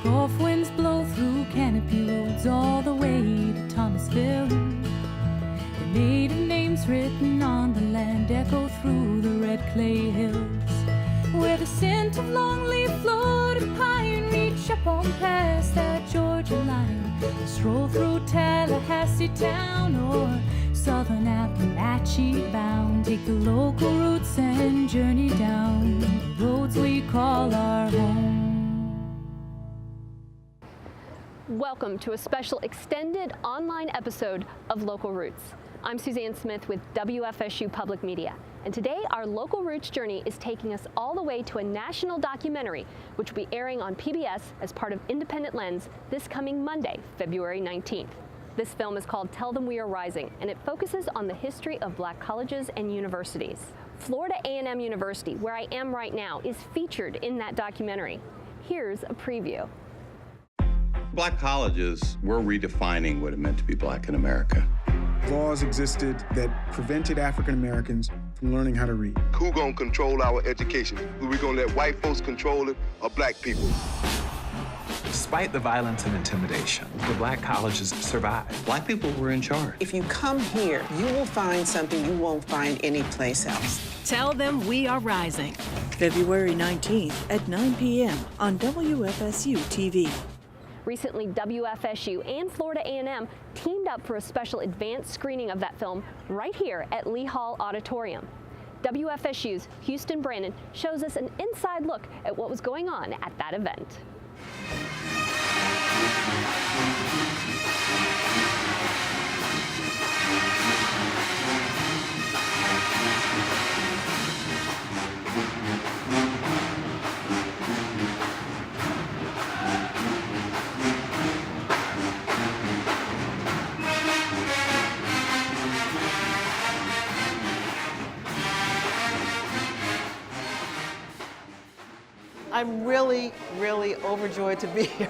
Gulf winds blow through canopy roads all the way to Thomasville. Their maiden names written on the land echo through the red clay hills, where the scent of longleaf floated pine reach up on past that Georgia line. Stroll through Tallahassee town or southern Appalachia bound. Take the local routes and journey down the roads we call our home. Welcome to a special extended online episode of Local Roots. I'm Suzanne Smith with WFSU Public Media, and today our Local Roots journey is taking us all the way to a national documentary which will be airing on PBS as part of Independent Lens this coming Monday, February 19th. This film is called Tell Them We Are Rising, and it focuses on the history of black colleges and universities. Florida A&M University, where I am right now, is featured in that documentary. Here's a preview. Black colleges were redefining what it meant to be black in America. Laws existed that prevented African Americans from learning how to read. Who gonna control our education? Who we gonna let white folks control it or black people? Despite the violence and intimidation, the black colleges survived. Black people were in charge. If you come here, you will find something you won't find anyplace else. Tell Them We Are Rising. February 19th at 9 p.m. on WFSU TV. Recently, WFSU and Florida A&M teamed up for a special advanced screening of that film right here at Lee Hall Auditorium. WFSU's Houston Brandon shows us an inside look at what was going on at that event. I'm really, really overjoyed to be here.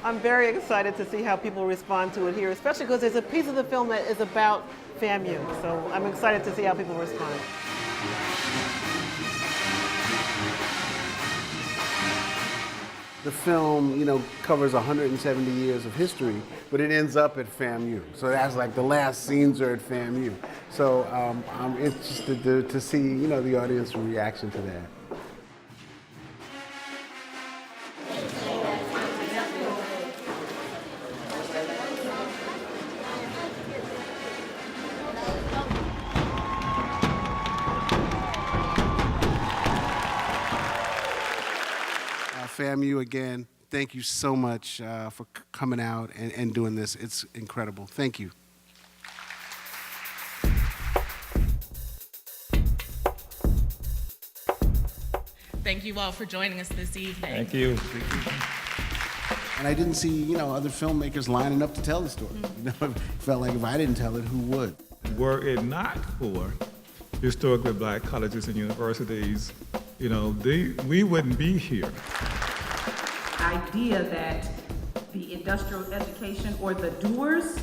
I'm very excited to see how people respond to it here, especially because there's a piece of the film that is about FAMU. So I'm excited to see how people respond. The film, covers 170 years of history, but it ends up at FAMU. So that's like the last scenes are at FAMU. So I'm interested to see, the audience reaction to that. FAMU, again, thank you so much for coming out and doing this. It's incredible. Thank you. Thank you all for joining us this evening. Thank you. And I didn't see, other filmmakers lining up to tell the story. It felt like if I didn't tell it, who would? Were it not for historically black colleges and universities, we wouldn't be here. Idea that the industrial education or the doers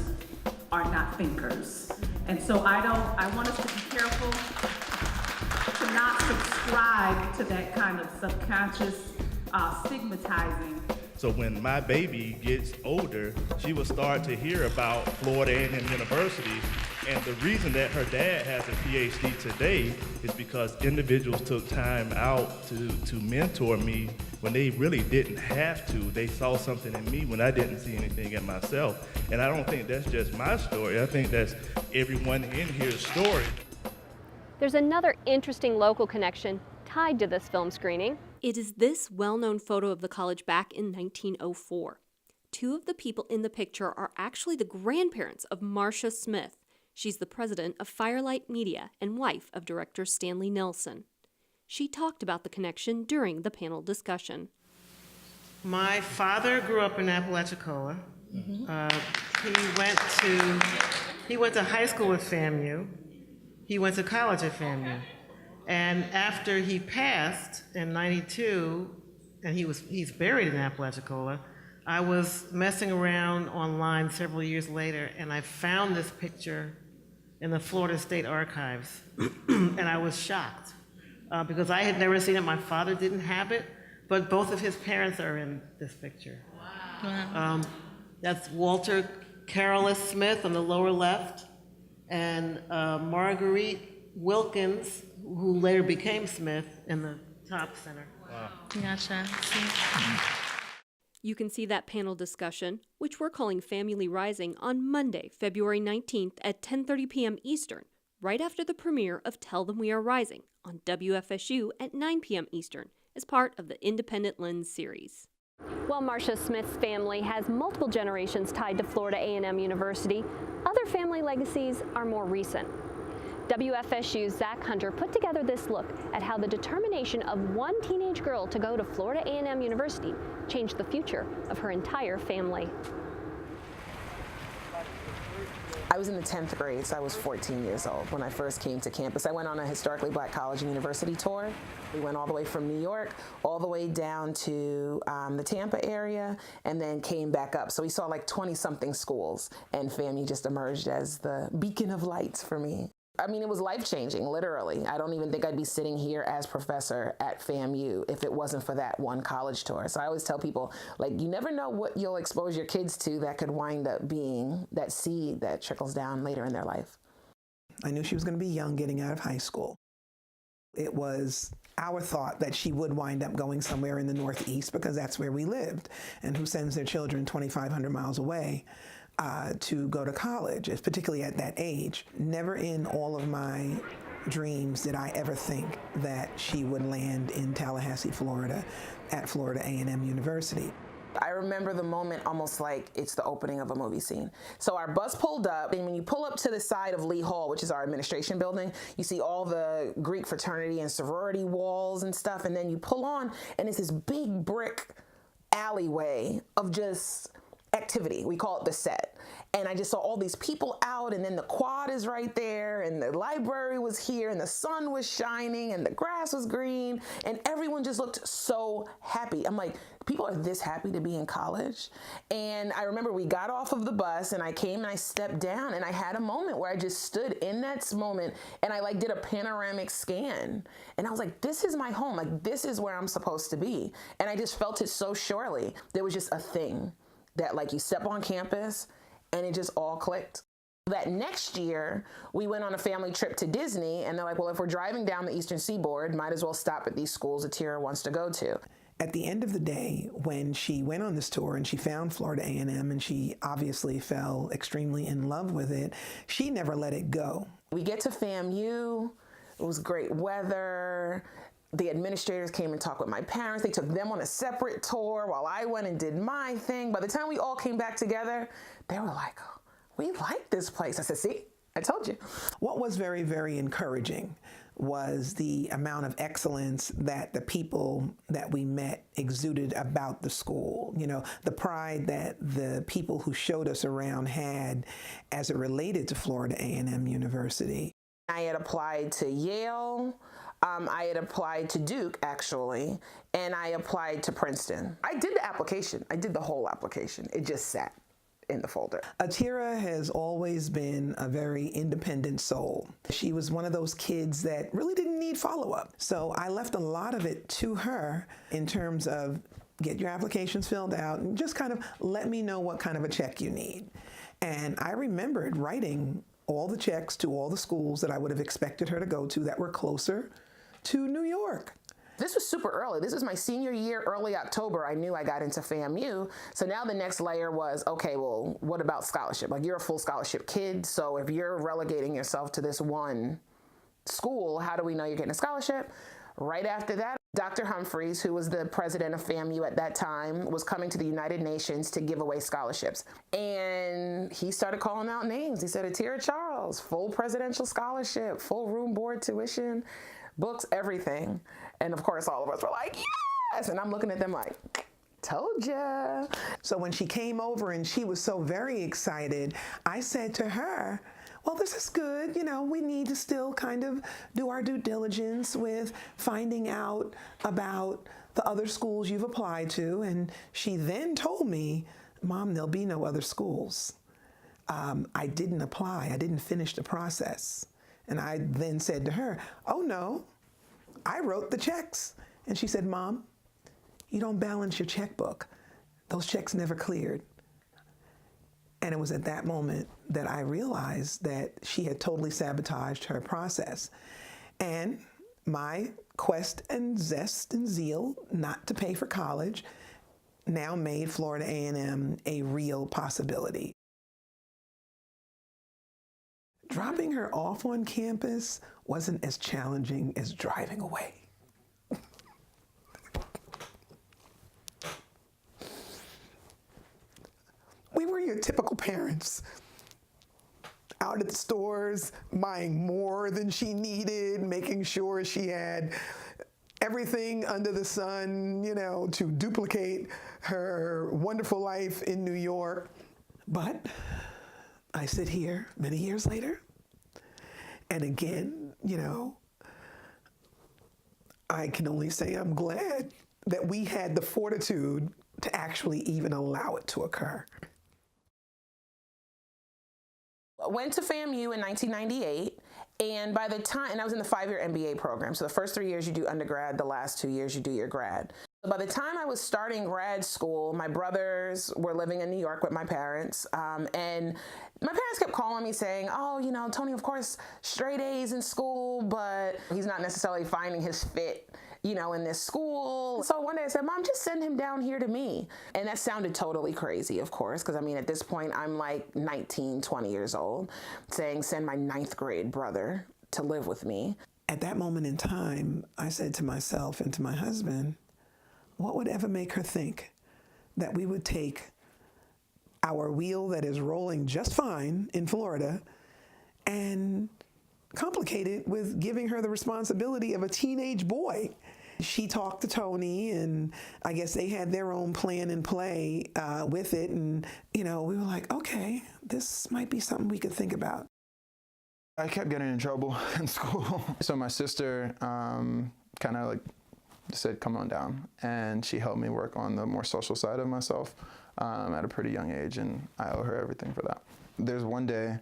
are not thinkers. And so I want us to be careful to not subscribe to that kind of subconscious stigmatizing. So when my baby gets older, she will start to hear about Florida A&M University. And the reason that her dad has a PhD today is because individuals took time out to mentor me when they really didn't have to. They saw something in me when I didn't see anything in myself. And I don't think that's just my story. I think that's everyone in here's story. There's another interesting local connection tied to this film screening. It is this well-known photo of the college back in 1904. Two of the people in the picture are actually the grandparents of Marcia Smith. She's the president of Firelight Media and wife of director Stanley Nelson. She talked about the connection during the panel discussion. My father grew up in Apalachicola. He went to high school at FAMU. He went to college at FAMU. And after he passed in '92, and he's buried in Apalachicola, I was messing around online several years later, and I found this picture in the Florida State Archives, and I was shocked because I had never seen it. My father didn't have it, but both of his parents are in this picture. Wow. That's Walter Carolus Smith on the lower left, and Marguerite Wilkins, who later became Smith, in the top center. Wow. Gotcha. You can see that panel discussion, which we're calling Family Rising, on Monday, February 19th at 10:30 p.m. Eastern, right after the premiere of Tell Them We Are Rising on WFSU at 9 p.m. Eastern, as part of the Independent Lens series. While Marcia Smith's family has multiple generations tied to Florida A&M University, other family legacies are more recent. WFSU's Zach Hunter put together this look at how the determination of one teenage girl to go to Florida A&M University changed the future of her entire family. I was in the 10th grade, so I was 14 years old when I first came to campus. I went on a historically black college and university tour. We went all the way from New York, all the way down to the Tampa area, and then came back up. So we saw like 20-something schools, and FAMU just emerged as the beacon of lights for me. I mean, it was life-changing, literally. I don't even think I'd be sitting here as professor at FAMU if it wasn't for that one college tour. So I always tell people, like, you never know what you'll expose your kids to that could wind up being that seed that trickles down later in their life. I knew she was going to be young getting out of high school. It was our thought that she would wind up going somewhere in the Northeast because that's where we lived. And who sends their children 2,500 miles away to go to college, particularly at that age? Never in all of my dreams did I ever think that she would land in Tallahassee, Florida, at Florida A&M University. I remember the moment almost like it's the opening of a movie scene. So our bus pulled up, and when you pull up to the side of Lee Hall, which is our administration building, you see all the Greek fraternity and sorority walls and stuff, and then you pull on, and it's this big brick alleyway of just activity. We call it the set. And I just saw all these people out, and then the quad is right there, and the library was here, and the sun was shining, and the grass was green, and everyone just looked so happy. I'm like, people are this happy to be in college? And I remember we got off of the bus, and I came and I stepped down, and I had a moment where I just stood in that moment, and I like did a panoramic scan. And I was like, this is my home. Like, this is where I'm supposed to be. And I just felt it so surely. There was just a thing that, like, you step on campus and it just all clicked. That next year, we went on a family trip to Disney, and they're like, well, if we're driving down the Eastern Seaboard, might as well stop at these schools Atira wants to go to. At the end of the day, when she went on this tour and she found Florida A&M, and she obviously fell extremely in love with it, she never let it go. We get to FAMU, it was great weather. The administrators came and talked with my parents. They took them on a separate tour while I went and did my thing. By the time we all came back together, they were like, oh, we like this place. I said, see, I told you. What was very, very encouraging was the amount of excellence that the people that we met exuded about the school. You know, the pride that the people who showed us around had as it related to Florida A&M University. I had applied to Yale. I had applied to Duke, actually, and I applied to Princeton. I did the application. I did the whole application. It just sat in the folder. Atira has always been a very independent soul. She was one of those kids that really didn't need follow-up. So I left a lot of it to her in terms of get your applications filled out and just kind of let me know what kind of a check you need. And I remembered writing all the checks to all the schools that I would have expected her to go to that were closer to New York. This was super early. This was my senior year, early October. I knew I got into FAMU. So now the next layer was, okay, well, what about scholarship? Like, you're a full scholarship kid, so if you're relegating yourself to this one school, how do we know you're getting a scholarship? Right after that, Dr. Humphreys, who was the president of FAMU at that time, was coming to the United Nations to give away scholarships. And he started calling out names. He said, Atira Charles, full presidential scholarship, full room board tuition, books, everything. And of course, all of us were like, yes! And I'm looking at them like, told ya. So when she came over and she was so very excited, I said to her, well, this is good. You know, we need to still kind of do our due diligence with finding out about the other schools you've applied to. And she then told me, Mom, there'll be no other schools. I didn't apply. I didn't finish the process. And I then said to her, oh no, I wrote the checks. And she said, Mom, You don't balance your checkbook. Those checks never cleared. And it was at that moment that I realized that she had totally sabotaged her process. And my quest and zest and zeal not to pay for college now made Florida A&M a real possibility. Dropping her off on campus wasn't as challenging as driving away. We were your typical parents, out at the stores, buying more than she needed, making sure she had everything under the sun, to duplicate her wonderful life in New York. But I sit here many years later, and again, I can only say I'm glad that we had the fortitude to actually even allow it to occur. I went to FAMU in 1998, and by the time, and I was in the 5-year MBA program, so the first 3 years you do undergrad, the last 2 years you do your grad. By the time I was starting grad school, my brothers were living in New York with my parents, and my parents kept calling me saying, oh, Tony, of course, straight A's in school, but he's not necessarily finding his fit, in this school. So one day I said, Mom, just send him down here to me. And that sounded totally crazy, of course, because at this point, I'm like 19, 20 years old, saying, send my 9th grade brother to live with me. At that moment in time, I said to myself and to my husband, what would ever make her think that we would take our wheel that is rolling just fine in Florida and complicate it with giving her the responsibility of a teenage boy? She talked to Tony, and I guess they had their own plan and play with it. And, we were like, okay, this might be something we could think about. I kept getting in trouble in school. So my sister kind of said, come on down. And she helped me work on the more social side of myself at a pretty young age, and I owe her everything for that. There's one day,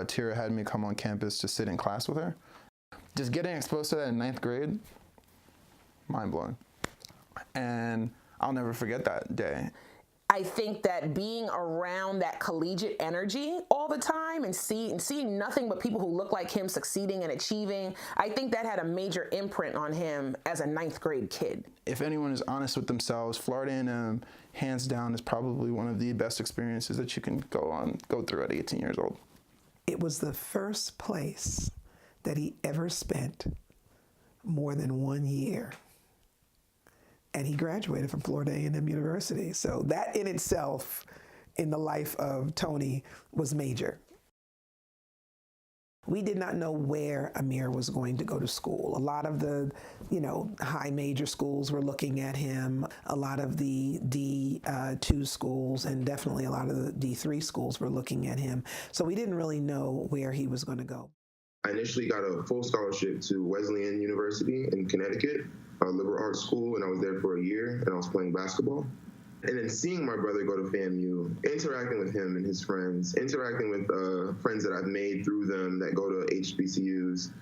Tira had me come on campus to sit in class with her. Just getting exposed to that in 9th grade, mind-blowing. And I'll never forget that day. I think that being around that collegiate energy all the time and seeing nothing but people who look like him succeeding and achieving, I think that had a major imprint on him as a 9th grade kid. If anyone is honest with themselves, Florida A&M, hands down, is probably one of the best experiences that you can go through at 18 years old. It was the first place that he ever spent more than 1 year. And he graduated from Florida A&M University. So that in itself, in the life of Tony, was major. We did not know where Amir was going to go to school. A lot of the, high major schools were looking at him. A lot of the D2 schools, and definitely a lot of the D3 schools were looking at him. So we didn't really know where he was going to go. I initially got a full scholarship to Wesleyan University in Connecticut, a liberal arts school, and I was there for a year, and I was playing basketball. And then seeing my brother go to FAMU, interacting with him and his friends, interacting with friends that I've made through them that go to HBCUs,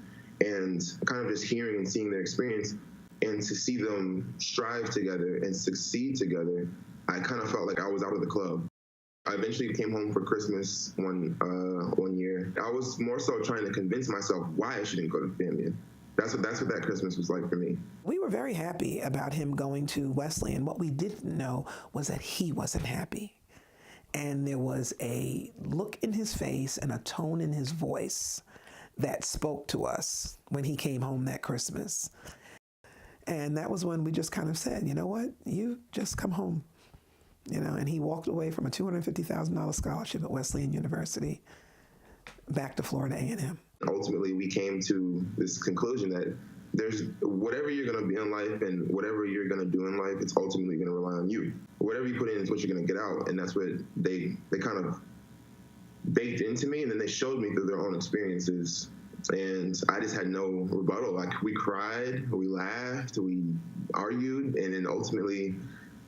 and kind of just hearing and seeing their experience, and to see them strive together and succeed together, I kind of felt like I was out of the club. I eventually came home for Christmas one year. I was more so trying to convince myself why I shouldn't go to FAMU. That's what that Christmas was like for me. We were very happy about him going to Wesleyan. What we didn't know was that he wasn't happy. And there was a look in his face and a tone in his voice that spoke to us when he came home that Christmas. And that was when we just kind of said, you know what, you just come home. And he walked away from a $250,000 scholarship at Wesleyan University back to Florida A&M. Ultimately, we came to this conclusion that there's whatever you're going to be in life and whatever you're going to do in life, it's ultimately going to rely on you. Whatever you put in is what you're going to get out. And that's what they kind of baked into me. And then they showed me through their own experiences. And I just had no rebuttal. Like, we cried, we laughed, we argued. And then ultimately,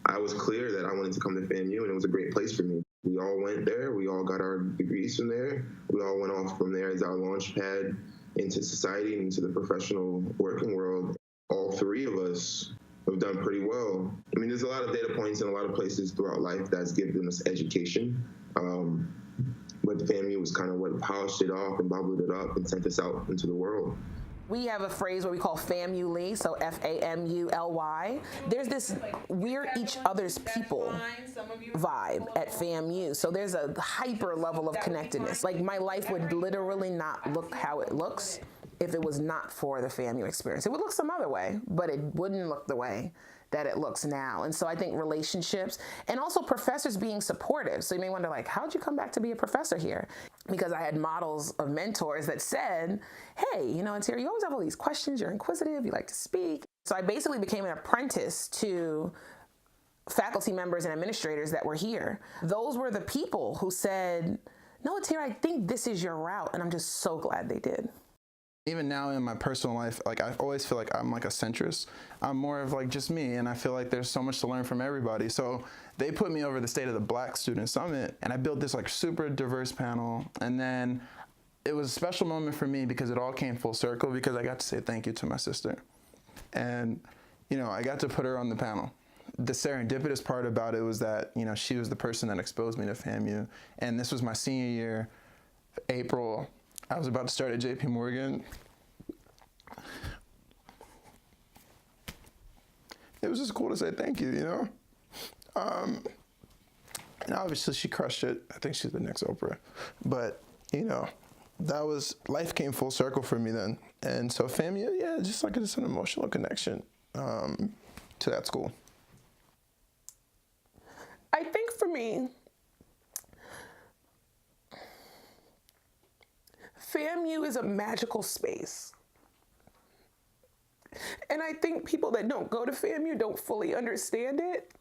I was clear that I wanted to come to FAMU, and it was a great place for me. We all went there. We all got our degrees from there. We all went off from there as our launch pad into society and into the professional working world. All three of us we've done pretty well. I mean, there's a lot of data points in a lot of places throughout life that's given us education. But FAMU was kind of what polished it off and bubbled it up and sent us out into the world. We have a phrase what we call FAMULY, so FAMULY. There's this we're each other's people vibe at FAMU. So there's a hyper level of connectedness. Like my life would literally not look how it looks if it was not for the FAMU experience. It would look some other way, but it wouldn't look the way that it looks now. And so I think relationships and also professors being supportive. So you may wonder, like, how'd you come back to be a professor here? Because I had models of mentors that said, hey, you know, Anteri, you always have all these questions, you're inquisitive, you like to speak. So I basically became an apprentice to faculty members and administrators that were here. Those were the people who said, no, Anteri, I think this is your route. And I'm just so glad they did. Even now in my personal life, like I always feel like I'm like a centrist. I'm more of like just me, and I feel like there's so much to learn from everybody. So they put me over the State of the Black Student Summit, and I built this like super diverse panel. And then it was a special moment for me because it all came full circle because I got to say thank you to my sister. And, you know, I got to put her on the panel. The serendipitous part about it was that, you know, she was the person that exposed me to FAMU. And this was my senior year, April. I was about to start at JP Morgan. It was just cool to say thank you, you know? And obviously she crushed it. I think she's the next Oprah. But, you know, that was, life came full circle for me then. And so FAMU, yeah, just like it's an emotional connection to that school. I think for me, FAMU is a magical space. And I think people that don't go to FAMU don't fully understand it.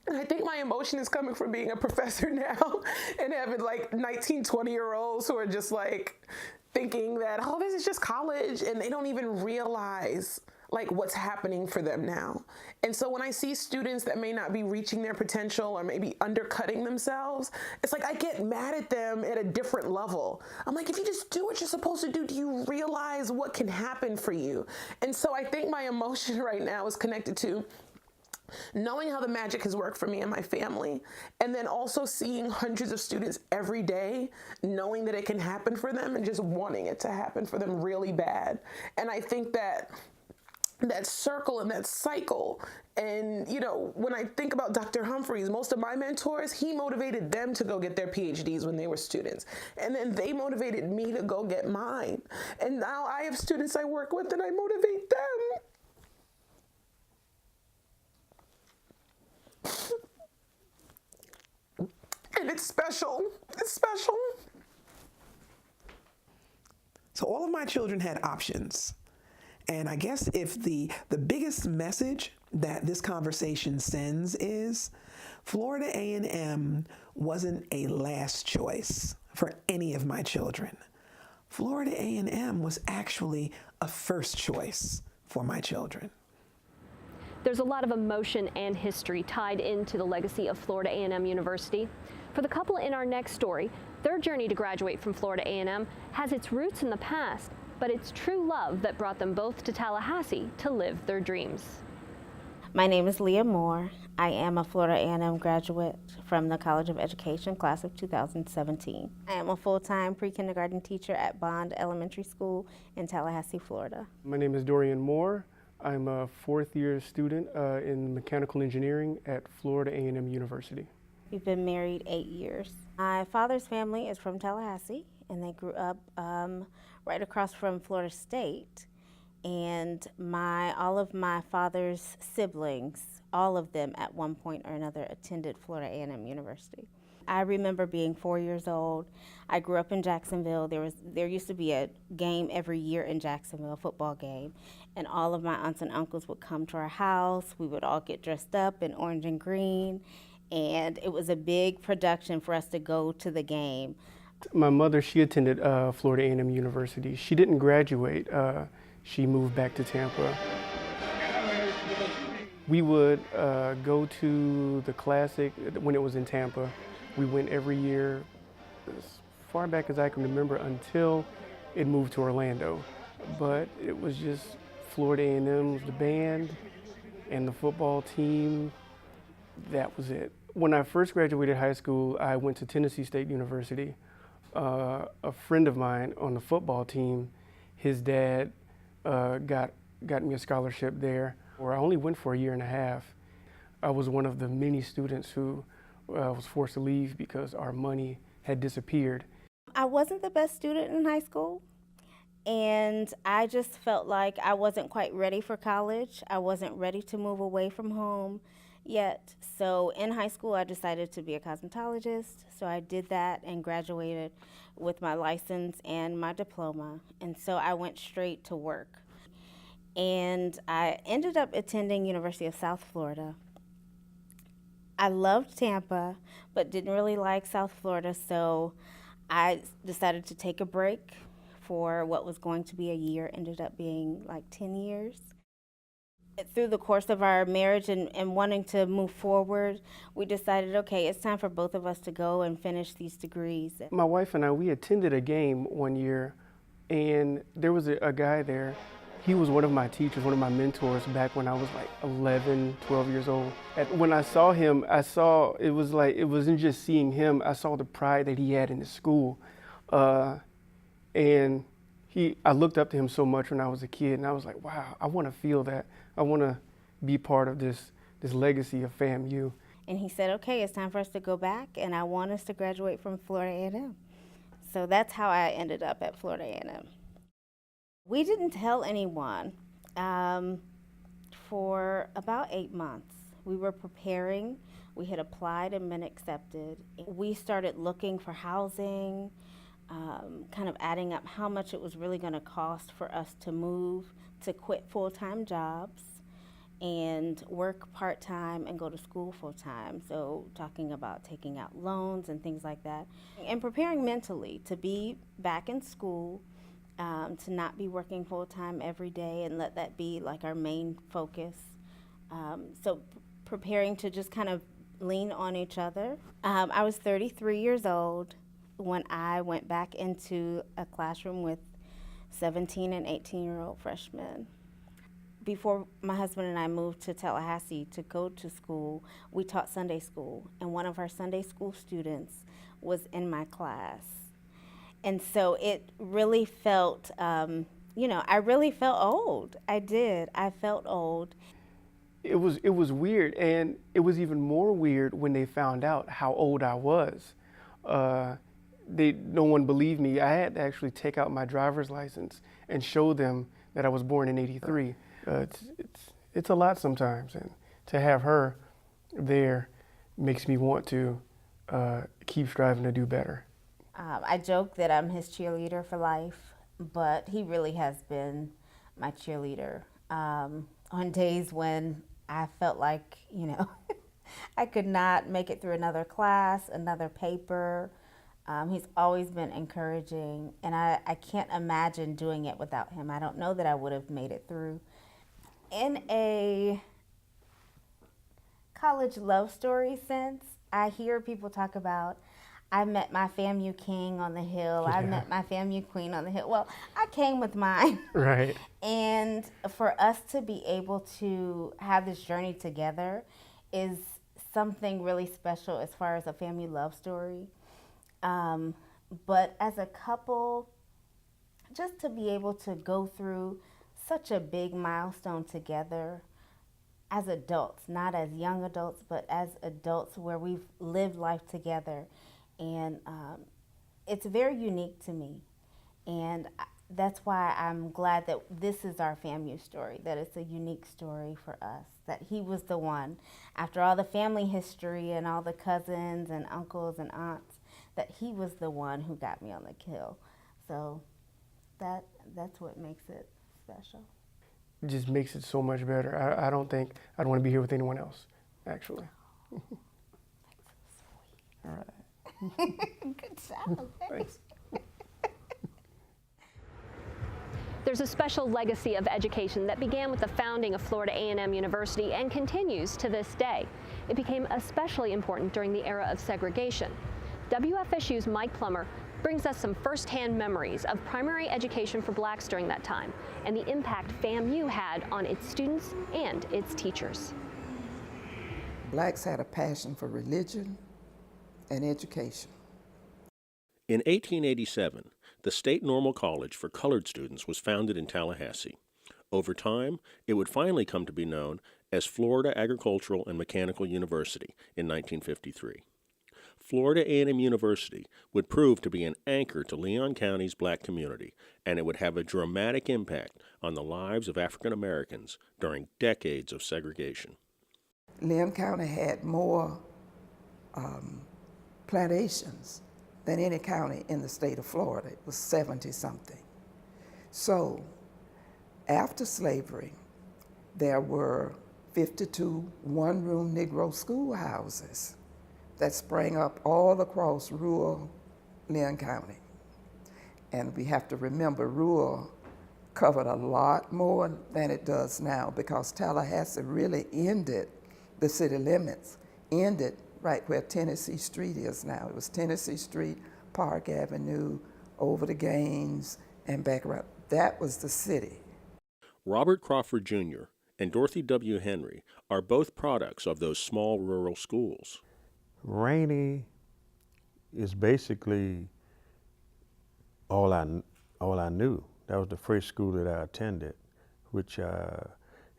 And I think my emotion is coming from being a professor now and having like 19, 20-year-olds who are just like thinking that, oh, this is just college, and they don't even realize like what's happening for them now. And so when I see students that may not be reaching their potential or maybe undercutting themselves, it's like I get mad at them at a different level. I'm like, if you just do what you're supposed to do you realize what can happen for you? And so I think my emotion right now is connected to knowing how the magic has worked for me and my family, and then also seeing hundreds of students every day, knowing that it can happen for them and just wanting it to happen for them really bad. And I think that circle and that cycle. And, you know, when I think about Dr. Humphreys, most of my mentors, he motivated them to go get their PhDs when they were students. And then they motivated me to go get mine. And now I have students I work with and I motivate them. And it's special. It's special. So all of my children had options. And I guess if the biggest message that this conversation sends is Florida A&M wasn't a last choice for any of my children. Florida A&M was actually a first choice for my children. There's a lot of emotion and history tied into the legacy of Florida A&M University. For the couple in our next story, their journey to graduate from Florida A&M has its roots in the past, but it's true love that brought them both to Tallahassee to live their dreams. My name is Leah Moore. I am a Florida A&M graduate from the College of Education, class of 2017. I am a full-time pre-kindergarten teacher at Bond Elementary School in Tallahassee, Florida. My name is Dorian Moore. I'm a fourth-year student in mechanical engineering at Florida A&M University. We've been married 8 years. My father's family is from Tallahassee, and they grew up right across from Florida State. And all of my father's siblings, all of them at one point or another attended Florida A&M University. I remember being 4 years old. I grew up in Jacksonville. There used to be a game every year in Jacksonville, a football game, and all of my aunts and uncles would come to our house. We would all get dressed up in orange and green, and it was a big production for us to go to the game. My mother, she attended Florida A&M University. She didn't graduate. She moved back to Tampa. We would go to the Classic when it was in Tampa. We went every year as far back as I can remember until it moved to Orlando. But it was just Florida A&M was the band, and the football team, that was it. When I first graduated high school, I went to Tennessee State University. A friend of mine on the football team, his dad got me a scholarship there, where I only went for a year and a half. I was one of the many students who was forced to leave because our money had disappeared. I wasn't the best student in high school, and I just felt like I wasn't quite ready for college. I wasn't ready to move away from home yet. So in high school, I decided to be a cosmetologist. So I did that and graduated with my license and my diploma. And so I went straight to work. And I ended up attending University of South Florida. I loved Tampa, but didn't really like South Florida, so I decided to take a break for what was going to be a year, ended up being like 10 years. Through the course of our marriage and wanting to move forward, we decided, okay, it's time for both of us to go and finish these degrees. My wife and I, we attended a game one year, and there was a guy there. He was one of my teachers, one of my mentors back when I was like 11, 12 years old. And when I saw him, it wasn't just seeing him, I saw the pride that he had in his school. And I looked up to him so much when I was a kid, and I was like, wow, I want to feel that. I want to be part of this legacy of FAMU. And he said, okay, it's time for us to go back, and I want us to graduate from Florida A&M. So that's how I ended up at Florida A&M. We didn't tell anyone for about 8 months. We were preparing. We had applied and been accepted. We started looking for housing, kind of adding up how much it was really going to cost for us to move, to quit full-time jobs and work part-time and go to school full-time. So talking about taking out loans and things like that. And preparing mentally to be back in school, to not be working full-time every day and let that be like our main focus. So preparing to just kind of lean on each other. I was 33 years old when I went back into a classroom with 17 and 18-year-old freshmen. Before my husband and I moved to Tallahassee to go to school, we taught Sunday school, and one of our Sunday school students was in my class. And so it really felt, I really felt old. I did. I felt old. It was weird, and it was even more weird when they found out how old I was. No one believed me. I had to actually take out my driver's license and show them that I was born in '83. It's a lot sometimes, and to have her there makes me want to keep striving to do better. I joke that I'm his cheerleader for life, but he really has been my cheerleader. On days when I felt like, I could not make it through another class, another paper, he's always been encouraging, and I can't imagine doing it without him. I don't know that I would have made it through. In a college love story sense, I hear people talk about, I met my FAMU king on the hill. Yeah. I met my FAMU queen on the hill. Well, I came with mine. Right. And for us to be able to have this journey together is something really special as far as a FAMU love story. But as a couple, just to be able to go through such a big milestone together as adults, not as young adults, but as adults where we've lived life together. And it's very unique to me. And that's why I'm glad that this is our FAMU story, that it's a unique story for us, that he was the one, after all the family history and all the cousins and uncles and aunts, that he was the one who got me on the hill. So that's what makes it special. It just makes it so much better. I don't think I'd want to be here with anyone else, actually. All right. Good job. Thanks. There's a special legacy of education that began with the founding of Florida A&M University and continues to this day. It became especially important during the era of segregation. WFSU's Mike Plummer brings us some firsthand memories of primary education for blacks during that time and the impact FAMU had on its students and its teachers. Blacks had a passion for religion and education. In 1887, the State Normal College for Colored Students was founded in Tallahassee. Over time, it would finally come to be known as Florida Agricultural and Mechanical University in 1953. Florida A&M University would prove to be an anchor to Leon County's black community, and it would have a dramatic impact on the lives of African Americans during decades of segregation. Leon County had more plantations than any county in the state of Florida. It was 70-something. So after slavery, there were 52 one-room Negro schoolhouses that sprang up all across rural Leon County. And we have to remember, rural covered a lot more than it does now, because Tallahassee really ended the city limits, ended right where Tennessee Street is now. It was Tennessee Street, Park Avenue, over to Gaines, and back around. That was the city. Robert Crawford Jr. and Dorothy W. Henry are both products of those small rural schools. Rainey is basically all I knew. That was the first school that I attended, which,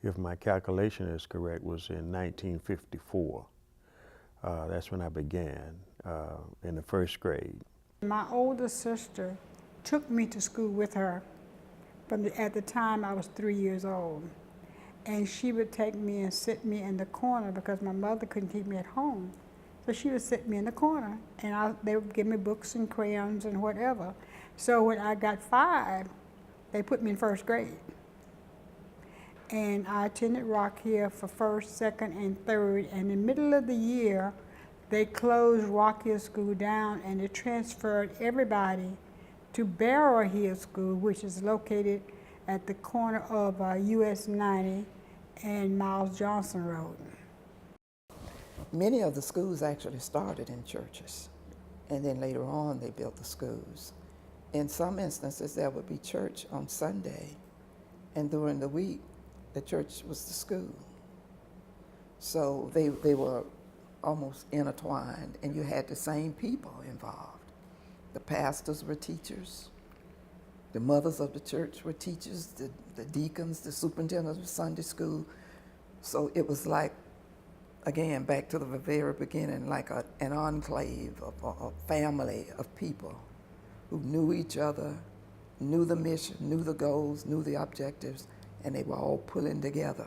if my calculation is correct, was in 1954. That's when I began in the first grade. My older sister took me to school with her. At the time, I was 3 years old. And she would take me and sit me in the corner because my mother couldn't keep me at home. So she would sit me in the corner, and they would give me books and crayons and whatever. So when I got 5, they put me in first grade. And I attended Rock Hill for first, second, and third. And in the middle of the year, they closed Rock Hill School down, and they transferred everybody to Barrow Hill School, which is located at the corner of US 90 and Miles Johnson Road. Many of the schools actually started in churches, and then later on they built the schools. In some instances, there would be church on Sunday, and during the week, the church was the school. So they were almost intertwined, and you had the same people involved. The pastors were teachers, the mothers of the church were teachers, the deacons, the superintendents of Sunday school. So it was like, again, back to the very beginning, like an enclave, a family of people who knew each other, knew the mission, knew the goals, knew the objectives, and they were all pulling together.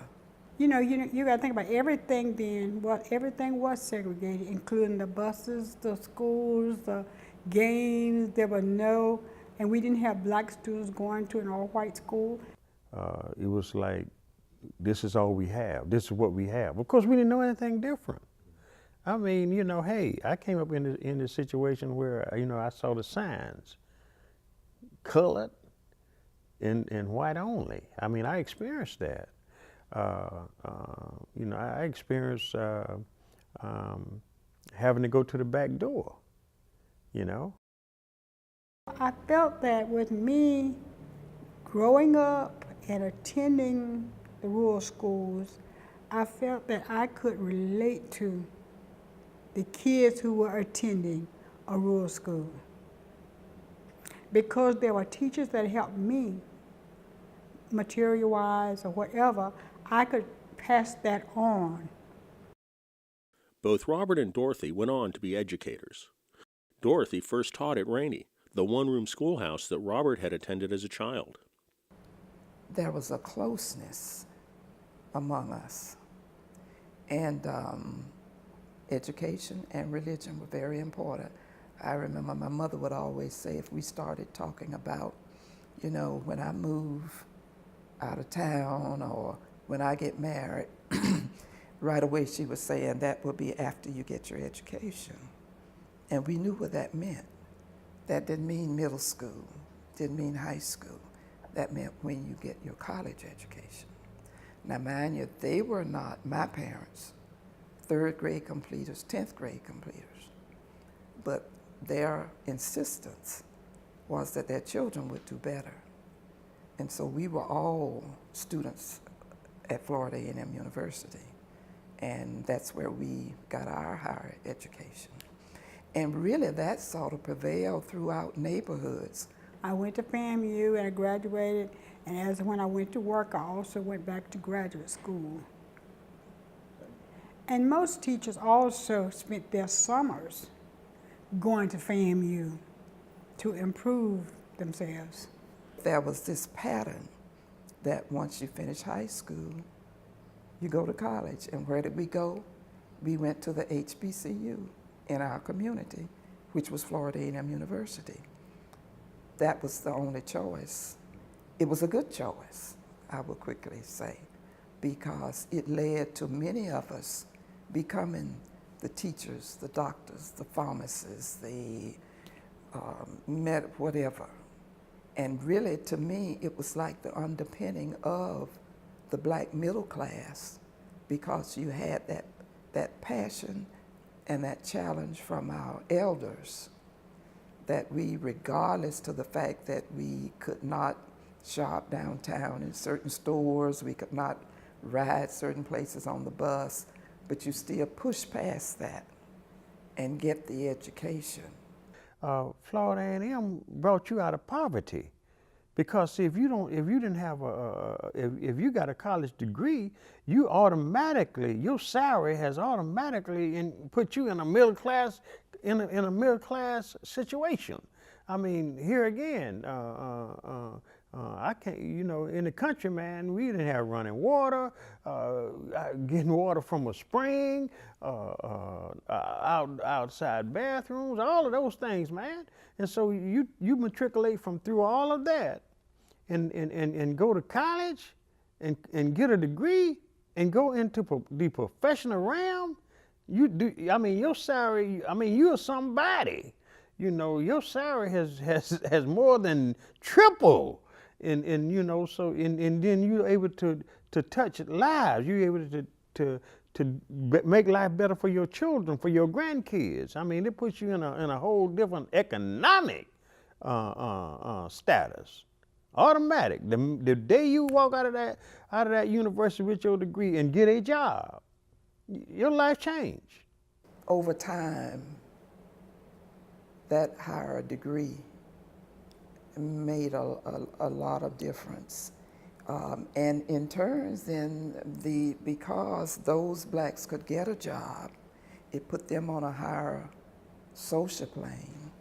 You got to think about everything then. Everything was segregated, including the buses, the schools, the games. There were no, and we didn't have black students going to an all-white school. It was like, this is all we have. This is what we have. Of course, we didn't know anything different. I mean, hey, I came up in this situation where, I saw the signs, colored and white only. I mean, I experienced that. I experienced having to go to the back door, I felt that with me growing up and attending the rural schools, I felt that I could relate to the kids who were attending a rural school, because there were teachers that helped me material-wise or whatever. I could pass that on. Both Robert and Dorothy went on to be educators. Dorothy first taught at Rainey, the one-room schoolhouse that Robert had attended as a child. There was a closeness among us, and education and religion were very important. I remember my mother would always say, if we started talking about, when I move out of town or when I get married, right away she was saying that will be after you get your education. And we knew what that meant. That didn't mean middle school, didn't mean high school. That meant when you get your college education. Now mind you, they were not, my parents, 3rd grade completers, 10th grade completers. But their insistence was that their children would do better. And so we were all students at Florida A&M University, and that's where we got our higher education. And really that sort of prevailed throughout neighborhoods. I went to FAMU and I graduated, and when I went to work, I also went back to graduate school. And most teachers also spent their summers going to FAMU to improve themselves. There was this pattern that once you finish high school, you go to college. And where did we go? We went to the HBCU in our community, which was Florida A&M University. That was the only choice. It was a good choice, I will quickly say, because it led to many of us becoming the teachers, the doctors, the pharmacists, the whatever. And really, to me, it was like the underpinning of the black middle class, because you had that passion and that challenge from our elders that we, regardless to the fact that we could not shop downtown in certain stores, we could not ride certain places on the bus, but you still push past that and get the education. Florida A&M brought you out of poverty, because see, if you got a college degree, you automatically, your salary has automatically put you in a middle class situation. I mean, here again, I can't, in the country, man, we didn't have running water, getting water from a spring, outside bathrooms, all of those things, man. And so you matriculate through all of that and go to college and get a degree and go into the professional realm. Your salary, you're somebody. Your salary has more than tripled. And then you're able to touch lives. You're able to make life better for your children, for your grandkids. I mean, it puts you in a whole different economic status. Automatic. The day you walk out of that university with your degree and get a job, your life changed. Over time, that higher degree made a lot of difference. And in turns, then, because those blacks could get a job, it put them on a higher social plane.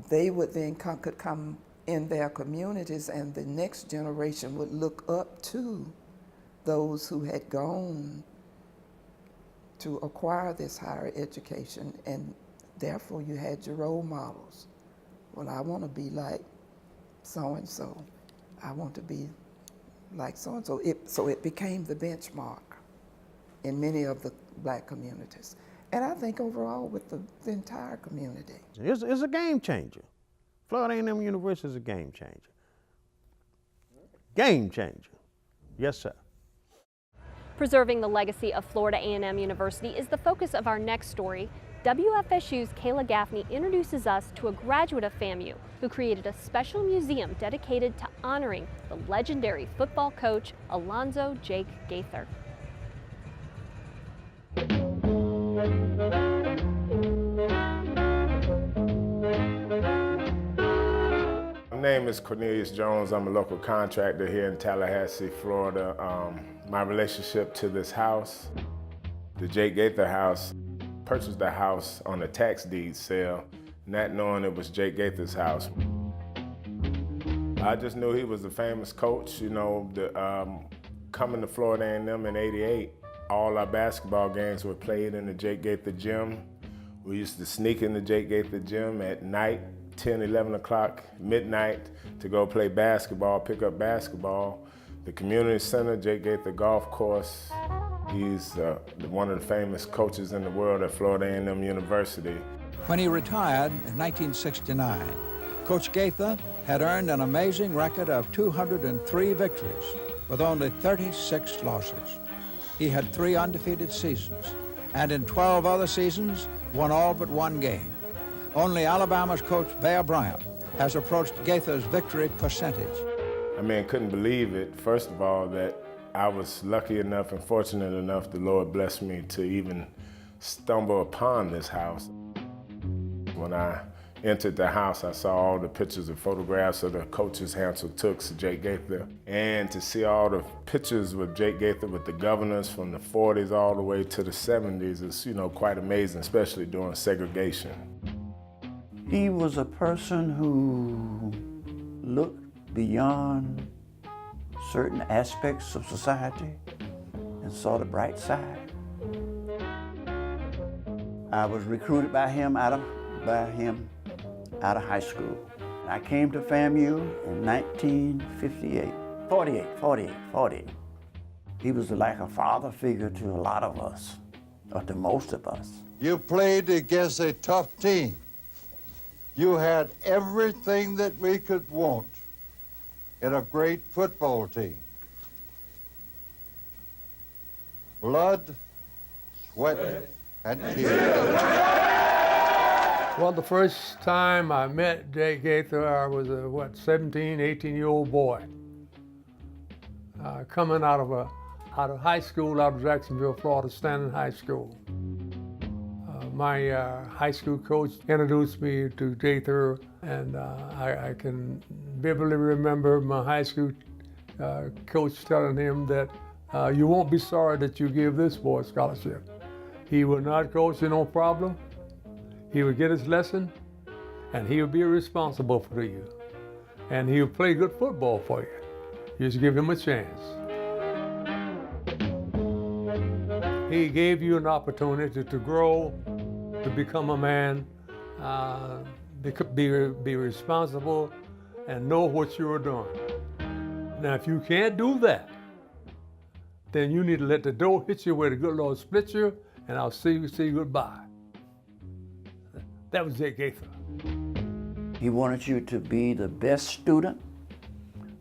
They would then could come in their communities, and the next generation would look up to those who had gone to acquire this higher education, and therefore you had your role models. Well, I want to be like so-and-so. I want to be like so-and-so. So it became the benchmark in many of the black communities. And I think overall with the entire community. It's a game changer. Florida A&M University is a game changer. Game changer. Yes, sir. Preserving the legacy of Florida A&M University is the focus of our next story. WFSU's Kayla Gaffney introduces us to a graduate of FAMU who created a special museum dedicated to honoring the legendary football coach Alonzo Jake Gaither. My name is Cornelius Jones. I'm a local contractor here in Tallahassee, Florida. My relationship to this house, the Jake Gaither house, purchased the house on a tax deed sale, not knowing it was Jake Gaither's house. I just knew he was a famous coach. Coming to Florida A&M in '88, all our basketball games were played in the Jake Gaither gym. We used to sneak in the Jake Gaither gym at night, 10, 11 o'clock, midnight, to go play basketball, pick up basketball. The community center, Jake Gaither Golf Course. He's one of the famous coaches in the world at Florida A&M University. When he retired in 1969, Coach Gaither had earned an amazing record of 203 victories with only 36 losses. He had 3 undefeated seasons and in 12 other seasons won all but one game. Only Alabama's coach, Bear Bryant, has approached Gaither's victory percentage. I mean, couldn't believe it, first of all, that I was lucky enough and fortunate enough, the Lord blessed me to even stumble upon this house. When I entered the house, I saw all the pictures and photographs of the coaches Hansel Tooks and Jake Gaither. And to see all the pictures with Jake Gaither with the governors from the 40s all the way to the 70s is, quite amazing, especially during segregation. He was a person who looked beyond certain aspects of society and saw the bright side. I was recruited by him out of high school. I came to FAMU in 1948. He was like a father figure to a lot of us, or to most of us. You played against a tough team. You had everything that we could want in a great football team. Blood, sweat, and tears. Well, the first time I met Jake Gaither, I was a, 17, 18-year-old boy. Coming out of high school, out of Jacksonville, Florida, Stanton High School. My high school coach introduced me to Gaither, and I can vividly remember my high school coach telling him that you won't be sorry that you give this boy a scholarship. He will not coach you, no problem. He will get his lesson, and he will be responsible for you. And he will play good football for you. You just give him a chance. He gave you an opportunity to grow, to become a man, be responsible, and know what you are doing. Now, if you can't do that, then you need to let the door hit you where the good Lord split you, and I'll see you goodbye. That was Jake Gaither. He wanted you to be the best student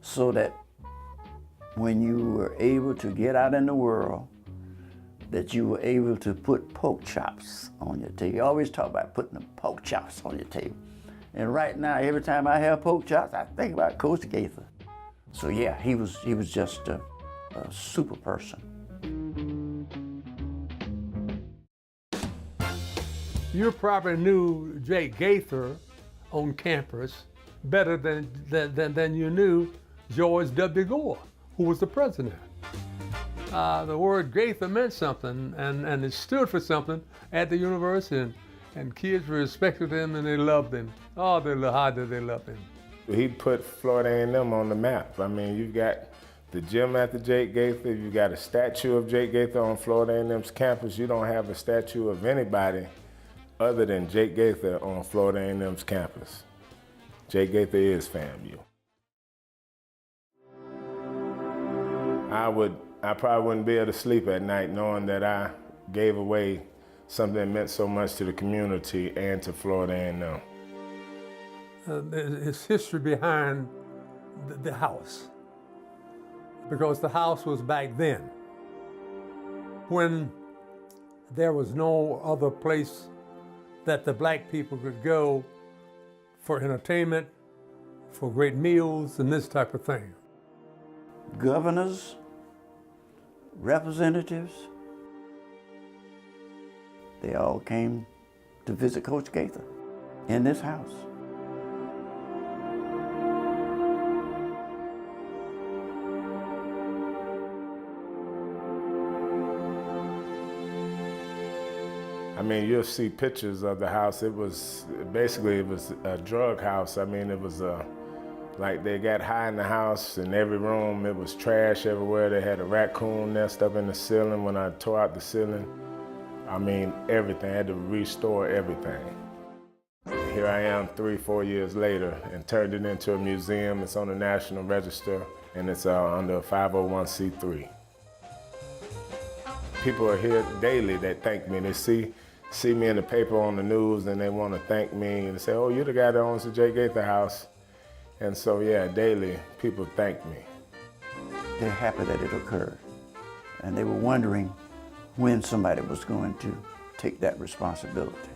so that when you were able to get out in the world, that you were able to put pork chops on your table. You always talk about putting the pork chops on your table. And right now, every time I have pork chops, I think about Coach Gaither. So yeah, he was just a super person. You probably knew Jake Gaither on campus better than you knew George W. Gore, who was the president. The word Gaither meant something, and it stood for something at the university, and kids respected him and they loved him. Oh, how did they love him? He put Florida A&M on the map. I mean, you've got the gym at the Jake Gaither, you've got a statue of Jake Gaither on Florida A&M's campus. You don't have a statue of anybody other than Jake Gaither on Florida A&M's campus. Jake Gaither is FAMU. I probably wouldn't be able to sleep at night knowing that I gave away something that meant so much to the community and to Florida A&M. There's history behind the house, because the house was back then when there was no other place that the black people could go for entertainment, for great meals, and this type of thing. Governors, representatives, they all came to visit Coach Gaither in this house. I mean, you'll see pictures of the house. It was a drug house. I mean, it was like they got high in the house. In every room, it was trash everywhere. They had a raccoon nest up in the ceiling when I tore out the ceiling. I mean, everything. I had to restore everything. Here I am 3-4 years later and turned it into a museum. It's on the National Register, and it's under a 501c3. People are here daily that thank me. They see me in the paper on the news and they want to thank me and say, oh, you're the guy that owns the Jake Gaither house. And so, yeah, daily people thank me. They're happy that it occurred. And they were wondering when somebody was going to take that responsibility.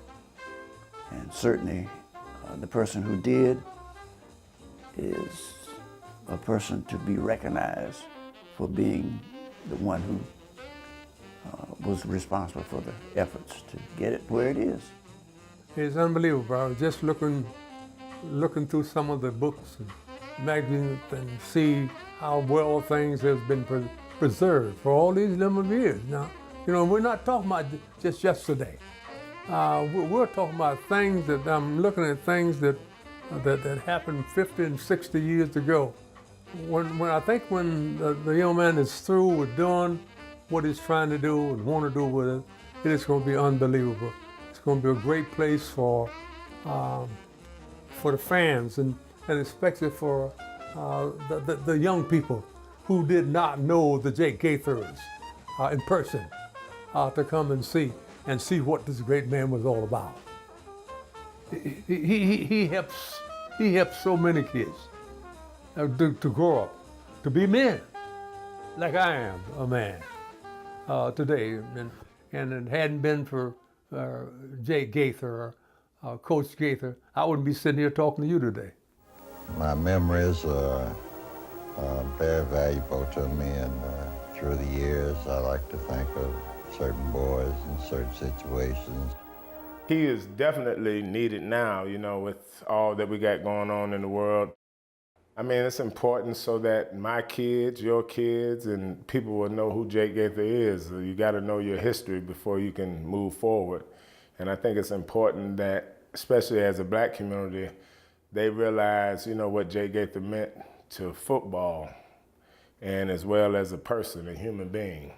And certainly the person who did is a person to be recognized for being the one who was responsible for the efforts to get it where it is. It's unbelievable. I was just looking through some of the books and magazines and see how well things have been preserved for all these number of years. Now, you know, we're not talking about just yesterday. We're talking about things that I'm looking at things that happened 50 and 60 years ago. When I think when the young man is through with doing what he's trying to do and want to do with it, it is going to be unbelievable. It's going to be a great place for the fans and especially for the young people who did not know the Jake Gaithers in person to come and see what this great man was all about. He helps so many kids to grow up, to be men, like I am a man today. And it hadn't been for Jake Gaither or Coach Gaither, I wouldn't be sitting here talking to you today. My memories are very valuable to me, and through the years I like to think of certain boys in certain situations. He is definitely needed now, you know, with all that we got going on in the world. I mean, it's important so that my kids, your kids, and people will know who Jake Gaither is. You got to know your history before you can move forward. And I think it's important that, especially as a black community, they realize, you know, what Jake Gaither meant to football and as well as a person, a human being.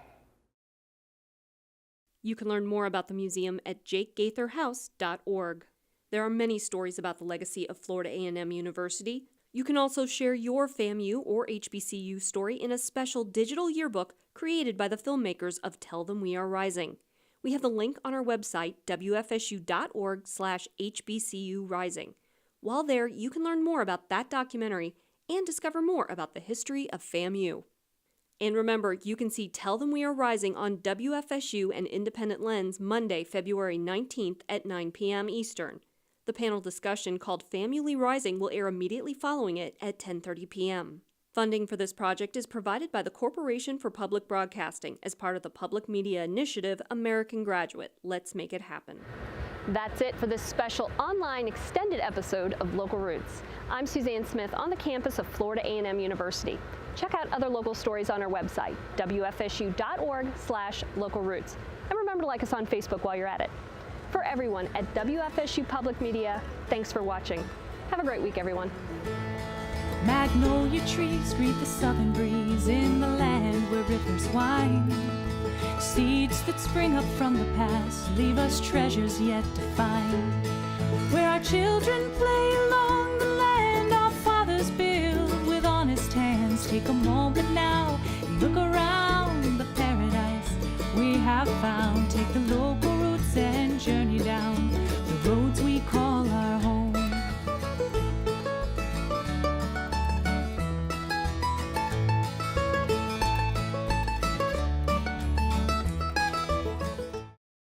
You can learn more about the museum at jakegaitherhouse.org. There are many stories about the legacy of Florida A&M University. You can also share your FAMU or HBCU story in a special digital yearbook created by the filmmakers of Tell Them We Are Rising. We have the link on our website, wfsu.org/HBCURising. While there, you can learn more about that documentary and discover more about the history of FAMU. And remember, you can see Tell Them We Are Rising on WFSU and Independent Lens Monday, February 19th at 9 p.m. Eastern. The panel discussion called Family Rising will air immediately following it at 10:30 p.m. Funding for this project is provided by the Corporation for Public Broadcasting as part of the Public Media Initiative American Graduate. Let's make it happen. That's it for this special online extended episode of Local Roots. I'm Suzanne Smith on the campus of Florida A&M University. Check out other local stories on our website, wfsu.org/localroots. And remember to like us on Facebook while you're at it. For everyone at WFSU Public Media, thanks for watching. Have a great week, everyone. Magnolia trees greet the southern breeze in the land where rivers wind. Seeds that spring up from the past leave us treasures yet to find. Where our children play